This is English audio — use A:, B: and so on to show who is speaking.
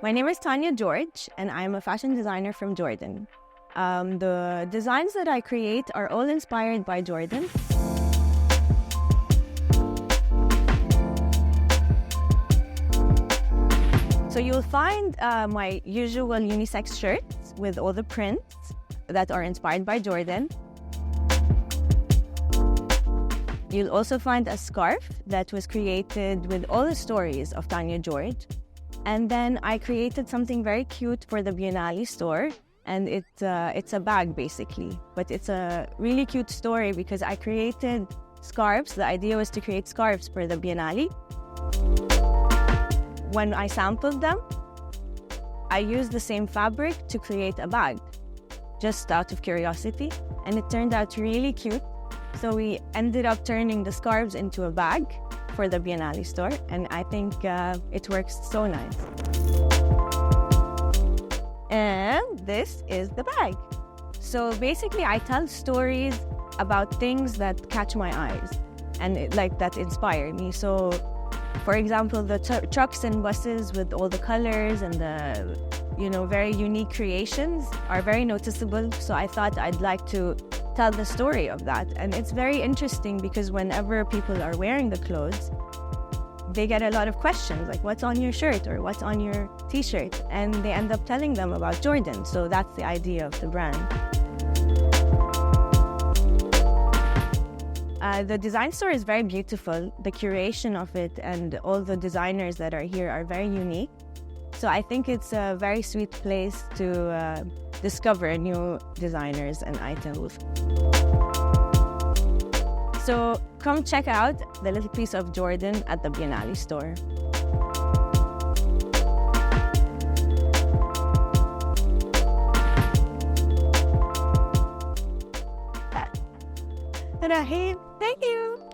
A: My name is Tania George, and I'm a fashion designer from Jordan. The designs that I create are all inspired by Jordan. So you'll find my usual unisex shirts with all the prints that are inspired by Jordan. You'll also find a scarf that was created with all the stories of Tania George. And then I created something very cute for the Biennale store. And it's a bag, basically. But it's a really cute story because I created scarves. The idea was to create scarves for the Biennale. When I sampled them, I used the same fabric to create a bag, just out of curiosity. And it turned out really cute. So we ended up turning the scarves into a bag for the Biennale store, and I think it works so nice. And this is the bag. So basically, I tell stories about things that catch my eyes and that inspire me. So, for example, the trucks and buses with all the colors and the very unique creations are very noticeable. So I thought I'd like to tell the story of that. And it's very interesting because whenever people are wearing the clothes, they get a lot of questions like, what's on your shirt or what's on your t-shirt? And they end up telling them about Jordan. So that's the idea of the brand. The design store is very beautiful. The curation of it and all the designers that are here are very unique. So I think it's a very sweet place to discover new designers and items. So come check out the little piece of Jordan at the Biennale store. Thank you.